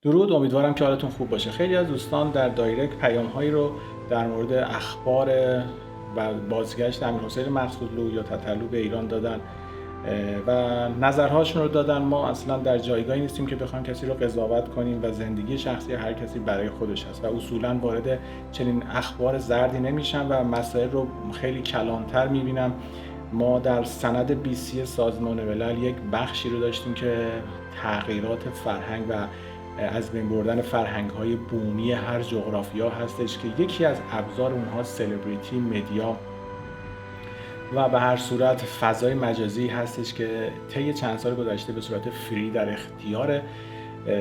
درود، امیدوارم که حالتون خوب باشه. خیلی از دوستان در دایرکت پیام‌هایی رو در مورد اخبار و بازگشت امیرحسین مقصودلو یا تتلو به ایران دادن و نظرهاشون رو دادن. ما اصلا در جایگاهی نیستیم که بخوایم کسی رو قضاوت کنیم و زندگی شخصی هر کسی برای خودش هست و اصولا وارد چنین اخبار زردی نمیشم و مسائل رو خیلی کلانتر میبینم. ما در سند بیسی سازمان ملل یک بخشی رو داشتیم که تغییرات فرهنگ و از بین بردن فرهنگ‌های بومی هر جغرافیا هستش که یکی از ابزار اونها سلبریتی، مدیا و به هر صورت فضای مجازی هستش که طی چند سال گذشته به صورت فری در اختیار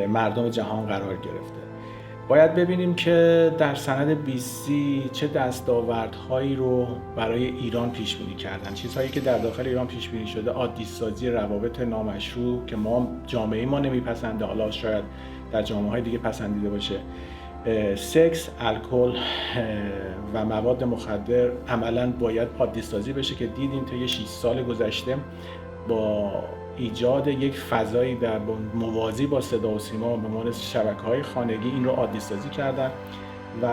مردم جهان قرار گرفته. باید ببینیم که در سند بیسی چه دستاوردهایی رو برای ایران پیش بینی کردن. چیزهایی که در داخل ایران پیش بینی شده: عادی سازی روابط نامشروع که جامعه ما نمیپسنده، حالا شاید در جامعه‌های دیگه پسندیده باشه. سکس، الکل و مواد مخدر عملاً باید عادی سازی بشه که دیدیم طی 6 سال گذشته با ایجاد یک فضایی در موازی با صدا و سیما به عنوان شبکه‌های خانگی این رو عادی سازی کردن و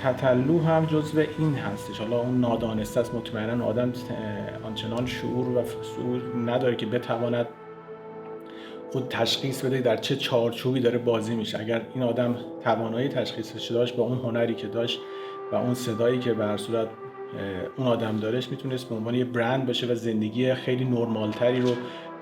تتلو هم جزو این هستش. حالا اون نادانسته است، مطمئنا آدم آنچنان شعور و شعور نداره که بتواند خود تشخیص بده در چه چارچوبی داره بازی میشه. اگر این آدم توانایی تشخیصش داشت با اون هنری که داشت و اون صدایی که به هر صورت اون آدم دارش، میتونست به عنوان یه برند باشه و زندگی خیلی نرمالتری رو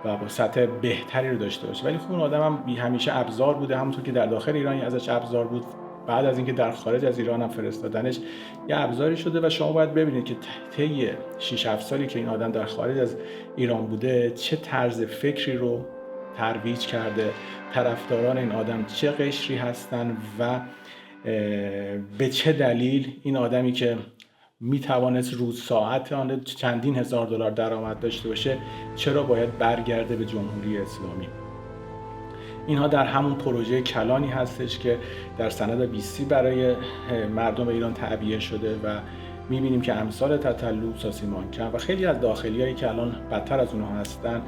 و با سطح بهتری رو داشته باشه. ولی خب اون آدم هم همیشه ابزار بوده، همونطور که در داخل ایران ازش ابزار بود، بعد از اینکه در خارج از ایران هم فرستادنش یه ابزاری شده و شما باید ببینید که طی 6-7 سالی که این آدم در خارج از ایران بوده چه طرز فکری رو ترویج کرده، طرفداران این آدم چه قشری هستن و به چه دلیل این آدمی که میتوانست روز ساعت آن چندین هزار دلار درآمد داشته باشه چرا باید برگرده به جمهوری اسلامی. اینها در همون پروژه کلانی هستش که در سند بیسی برای مردم ایران تعبیه شده و میبینیم که امثال تتلو، ساسی مانکن و خیلی از داخلیایی که الان بدتر از اونها هستن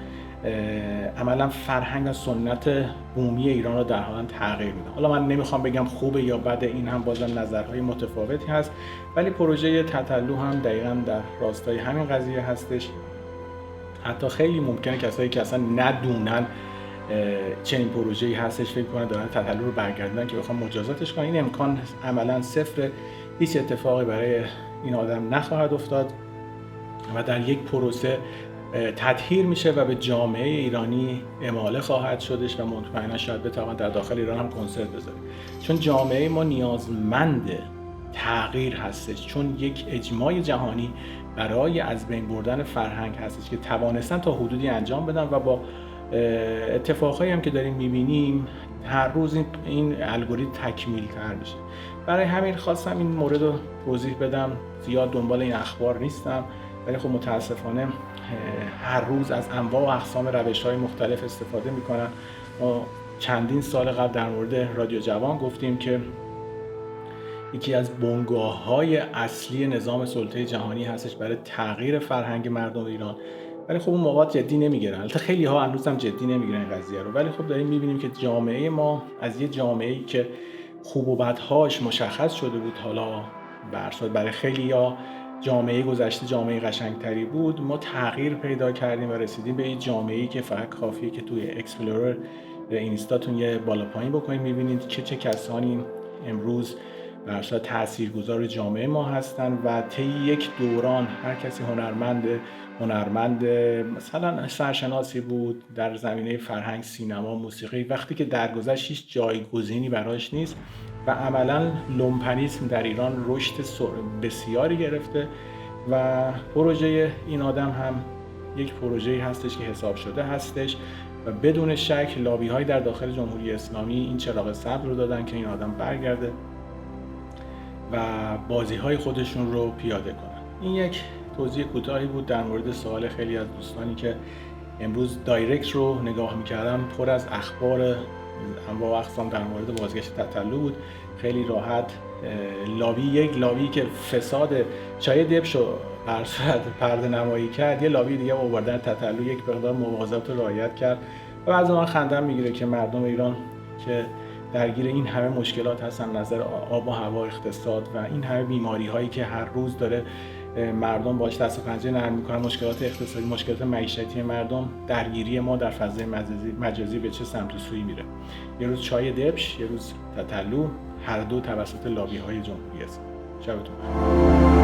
عملا فرهنگ و سنت بومی ایران رو در حال تغییر میده. حالا من نمیخوام بگم خوبه یا بده، این هم بازم نظرهای متفاوتی هست، ولی پروژه تتلو هم دقیقاً در راستای همین قضیه هستش. حتی خیلی ممکنه کسایی که اصلا ندونن چنین پروژه‌ای هستش فکر کنن دارن تتلو رو برگردونن که بخوام مجازاتش کنن. این امکان عملاً صفر. هیچ اتفاقی برای این آدم نخواهد افتاد و در یک پروسه تطهیر میشه و به جامعه ایرانی اماله خواهد شدش و مطمئنا شاید بتوان در داخل ایران هم کنسرت بذاره، چون جامعه ما نیازمند تغییر هستش، چون یک اجماع جهانی برای از بین بردن فرهنگ هستش که توانستن تا حدودی انجام بدن و با اتفاقایی هم که داریم میبینیم هر روز این الگوریتم تکمیل تر میشه. برای همین خواستم این مورد رو توضیح بدم. زیاد دنبال این اخبار نیستم، ولی خب متاسفانه هر روز از انواع و اقسام روش‌های مختلف استفاده میکنن. ما چندین سال قبل در مورد رادیو جوان گفتیم که یکی از بنگاه‌های اصلی نظام سلطه جهانی هستش برای تغییر فرهنگ مردم ایران، ولی خب اون مواد جدی نمیگیرن. البته خیلی ها هنوز هم جدی نمیگیرن این قضیه رو، ولی خب داریم میبینیم که جامعه ما از یه جامعه‌ای که خوب و بدهاش مشخص شده بود، حالا برای خیلی‌ها جامعه گذشته جامعه قشنگتری بود، ما تغییر پیدا کردیم و رسیدیم به یه جامعه‌ای که فقط کافیه که توی اکسپلورر اینستاتون یه بالا پایین بکنید می‌بینید که چه کسانی امروز بر اساس تاثیرگذار جامعه ما هستن و طی یک دوران هر کسی هنرمند مثلا سرشناسی بود در زمینه فرهنگ، سینما، موسیقی، وقتی که درگذشت هیچ جایگزینی براش نیست و عملاً لومپنیسم در ایران رشد بسیاری گرفته و پروژه این آدم هم یک پروژه‌ای هستش که حساب شده هستش و بدون شک لابی‌های در داخل جمهوری اسلامی این چراغ سبز رو دادن که این آدم برگرده و بازی‌های خودشون رو پیاده کنن. این یک توضیح کوتاهی بود در مورد سوال خیلی از دوستانی که امروز دایرکت رو نگاه می‌کردم، پر از اخبار انواع و اقسام در مورد بازگشت تتلو بود. خیلی راحت یک لابی که فساد چای دبشو پرده نمایی کرد، یه لابی دیگه آوردن تتلو یک مقدار مواظبت رو رعایت کرد و بعضی من خندم میگیره که مردم ایران که درگیر این همه مشکلات هستن، نظر آب و هوا، اقتصاد و این همه بیماری هایی که هر روز داره مردم باش دست و پنجه نرم میکنن، مشکلات اقتصادی، مشکلات معیشتی مردم، درگیری ما در فضای مجازی به چه سمت و سوی میره. یه روز چای دبش، یه روز تتلو، هر دو توسط لابی های جمهوری اسلامی. شبتون بخیر.